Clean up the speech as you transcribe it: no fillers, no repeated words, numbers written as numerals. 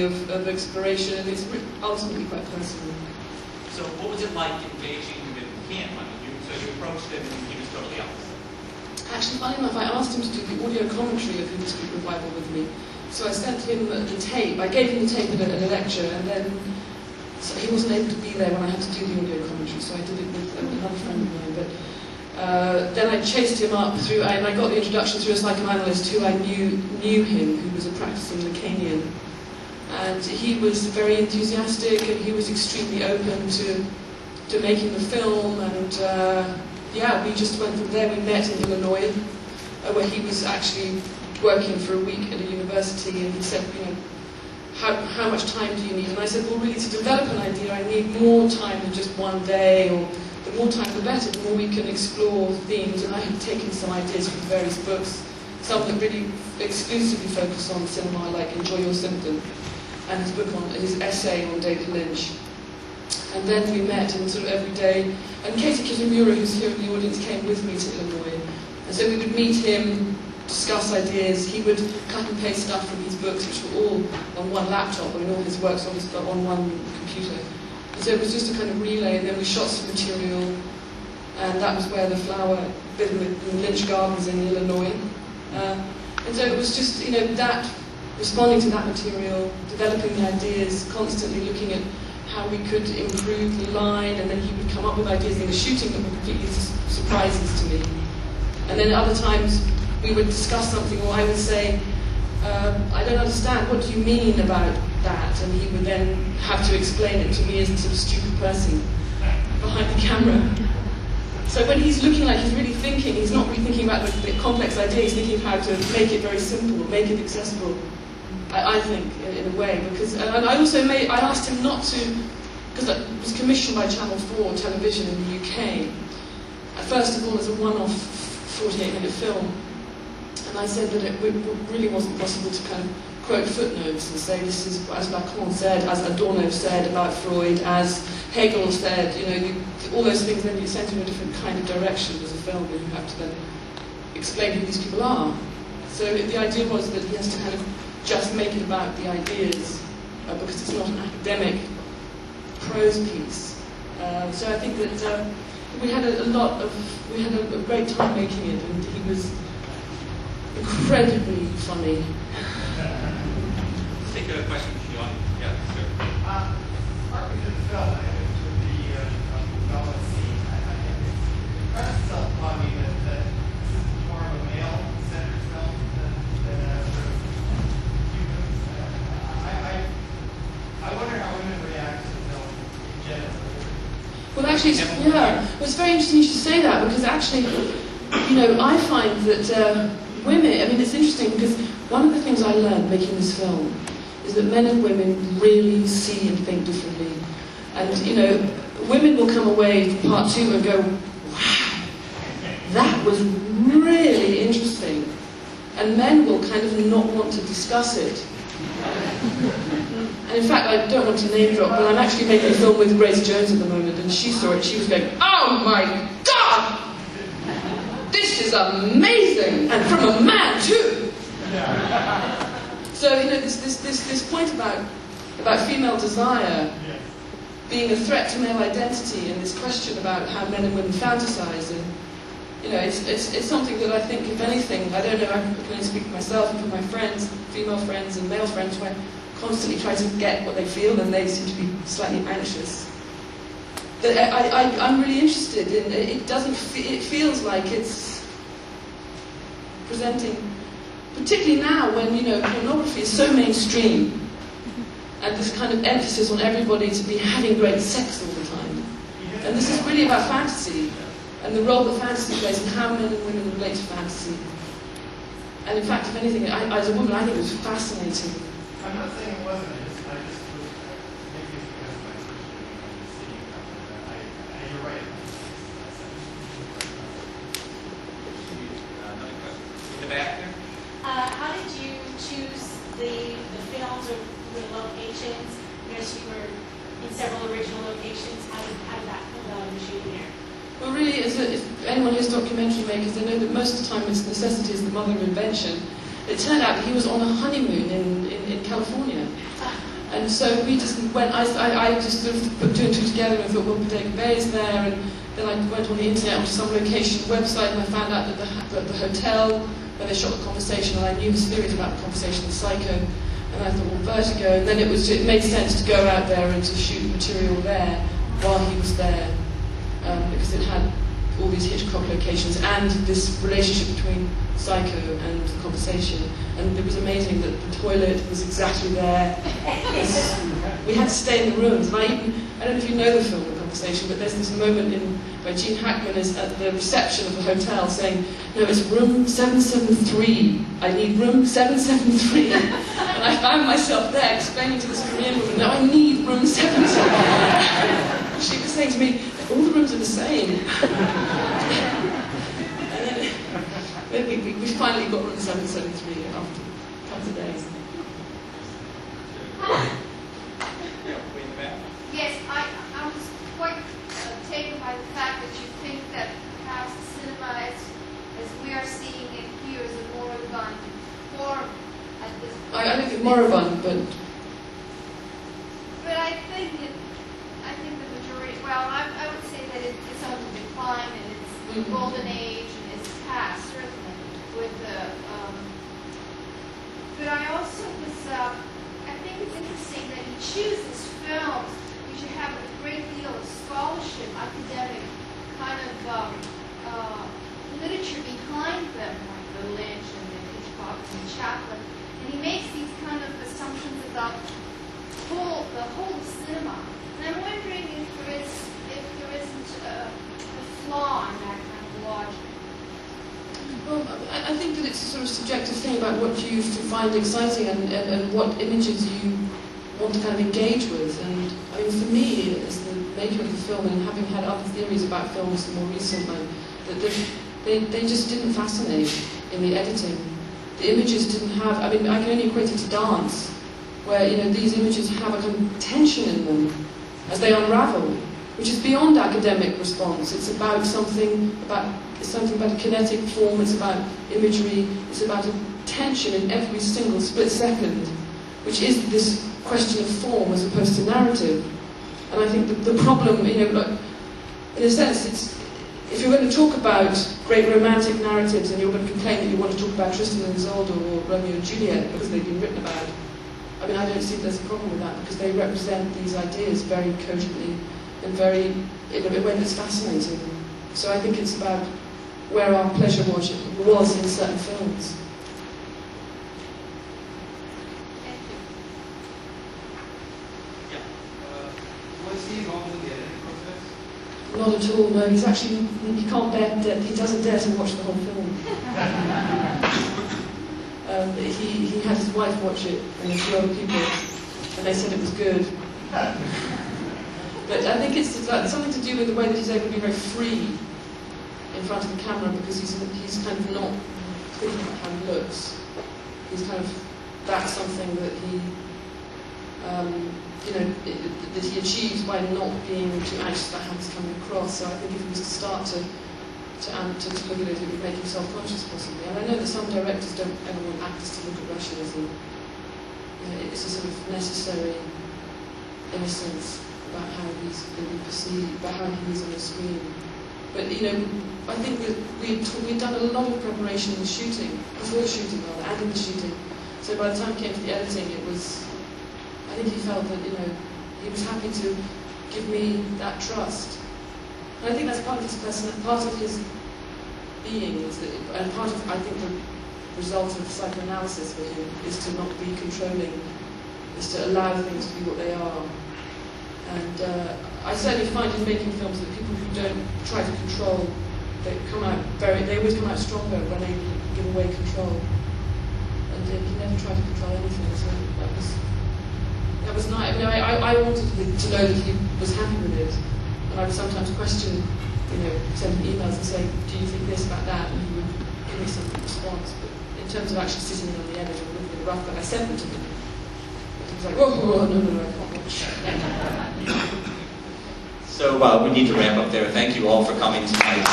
of exploration, and it's ultimately quite personal. So what was it like engaging with him? I mean, so you approached him and he was totally opposite. Actually, funny enough, I asked him to do the audio commentary of the Street Revival with me. So I sent him the tape. I gave him the tape at a lecture, and then so he wasn't able to be there when I had to do the audio commentary, so I did it with another friend of mine. But then I chased him up through, and I got the introduction through a psychoanalyst who I knew him, who was a practicing Lacanian. And he was very enthusiastic, and he was extremely open to making the film, and yeah, we just went from there. We met in Illinois, where he was actually working for a week at a university, and he said, you know, how much time do you need? And I said, well, really, to develop an idea, I need more time than just one day, or the more time the better, the more we can explore themes. And I had taken some ideas from various books, some that really exclusively focus on cinema, like Enjoy Your Symptom, and his essay on David Lynch. And then we met, and sort of every day, and Katie Kitamura, who's here in the audience, came with me to Illinois. And so we would meet him, discuss ideas. He would cut and paste stuff from his books, which were all on one laptop. I mean, all his works obviously on one computer. And so it was just a kind of relay, and then we shot some material, and that was where the flower bit in the Lynch Gardens in Illinois. And so it was just, you know, that, responding to that material, developing the ideas, constantly looking at how we could improve the line, and then he would come up with ideas in the shooting that were completely surprises to me. And then at other times, we would discuss something, or I would say, I don't understand, what do you mean about that? And he would then have to explain it to me as a sort of stupid person behind the camera. So when he's looking like he's really thinking, he's not really thinking about the complex idea, he's thinking of how to make it very simple, make it accessible, I think, in a way. Because, and I also I asked him not to, because it was commissioned by Channel 4 television in the UK, first of all as a one-off 48-minute film. And I said that it really wasn't possible to kind of quote footnotes and say this is, as Lacan said, as Adorno said about Freud, as Hegel said, you know, all those things, then you send in a different kind of direction as a film, and you have to then explain who these people are. So the idea was that he has to kind of just make it about the ideas, because it's not an academic prose piece. So I think that we had a great time making it, and he was incredibly funny. Let's take a question from you on. Yeah, sir. Partly to the film, I think, with the development scene, I think it impresses upon me that this is more of a male-centered film than a sort of human. I wonder how women react to the film in general. Well, actually, it's very interesting you should say that, because actually, you know, I find that women, I mean, it's interesting because one of the things I learned making this film is that men and women really see and think differently. And, you know, women will come away from part 2 and go, wow, that was really interesting. And men will kind of not want to discuss it. And in fact, I don't want to name drop, but I'm actually making a film with Grace Jones at the moment, and she saw it, she was going, oh my God! This is amazing! And from a man, too! So, you know, this point about female desire being a threat to male identity, and this question about how men and women fantasize, and, you know, it's something that I think, if anything, I don't know, I can only speak for myself and for my friends, female friends and male friends, who I constantly try to get what they feel, and they seem to be slightly anxious. But I'm really interested in it. It feels like it's presenting, particularly now when, you know, pornography is so mainstream, and this kind of emphasis on everybody to be having great sex all the time. And this is really about fantasy, and the role that fantasy plays, and how men and women relate to fantasy. And in fact, if anything, as a woman, I think it was fascinating. I'm not saying it wasn't, I just was, maybe it's because my first seeing it, you're right. Another question. In the back there? How did you choose the films or the locations? Because you were in several original locations. How did that come about in the shooting there? Well, really, if anyone who's documentary makers, they know that most of the time it's necessity is the mother of invention. It turned out that he was on a honeymoon in California. And so we just went, I just sort of put two and two together and thought, well, Bodega Bay is there, and then I went on the internet onto some location website and I found out that the hotel where they shot the Conversation, and I knew the spirit about the Conversation was Psycho, and I thought, well, Vertigo, and then it made sense to go out there and to shoot material there while he was there, because it had all these Hitchcock locations and this relationship between Psycho and the Conversation, and it was amazing that the toilet was exactly there. We had to stay in the rooms, and I don't know if you know the film, The Conversation, but there's this moment where Gene Hackman is at the reception of the hotel saying, no, it's room 773, I need room 773, and I found myself there explaining to this Korean woman, no, I need room 773. She was saying to me, all the rooms are the same. And then we finally got room 773 after a couple of days. Yes, I was quite taken by the fact that you think that perhaps the cinema, as we are seeing it here, is a moribund form at this point. I think it's moribund, but I think the majority, well, I would say that it's on the decline and it's golden age and it's past, certainly, with the, but I also was, I think it's interesting that he chooses films which have a great deal of scholarship, academic kind of literature behind them, like the Lynch and the Hitchcock and Chaplin, and he makes these kind of assumptions about the whole of cinema. And I'm wondering if there isn't a flaw in that kind of logic. well, I think that it's a sort of subjective thing about what you find exciting and what images you want to kind of engage with. And I mean, for me, as the maker of the film, and having had other theories about films more recently, that they just didn't fascinate in the editing. The images didn't have, I mean, I can only equate it to dance, where, you know, these images have a kind of tension in them as they unravel, which is beyond academic response. It's about something about a kinetic form, it's about imagery, it's about a tension in every single split second, which is this question of form as opposed to narrative. And I think that the problem, you know, in a sense, it's, if you're going to talk about great romantic narratives and you're going to complain that you want to talk about Tristan and Isolde or Romeo and Juliet because they've been written about, I mean, I don't see there's a problem with that, because they represent these ideas very cogently and very, in a way that's fascinating. So I think it's about where our pleasure was in certain films. Thank you. Was he involved in the editing process? Not at all, no. He's actually, he can't bear, he doesn't dare to watch the whole film. He had his wife watch it and a few other people, and they said it was good. But I think it's something to do with the way that he's able to be very free in front of the camera, because he's kind of not thinking about how he looks. He's kind of, that's something that he, you know, that he achieves by not being too anxious about how it's coming across. So I think if he was to start to look at it, it would make him self-conscious possibly. And I know that some directors don't ever want actors to look at Russia as a, you know, it's a sort of necessary innocence about how he's going to be perceived, about how he is on the screen. But, you know, I think that we'd done a lot of preparation in the shooting, before the shooting rather, and in the shooting. So by the time it came to the editing, it was, I think he felt that, you know, he was happy to give me that trust. And I think that's part of his part of his being, is that, and part of, I think, the result of psychoanalysis for him is to not be controlling, is to allow things to be what they are. And I certainly find in making films that people who don't try to control, they always come out stronger when they give away control. And he never tried to control anything, so that was nice. I mean, I wanted to know that he was happy with it. And I would sometimes question, you know, send him emails and say, do you think this about that? And he would give me some response. But in terms of actually sitting on the edit or looking at the rough, I sent them to him. But he was like, oh, no, I can't watch. So we need to wrap up there. Thank you all for coming tonight.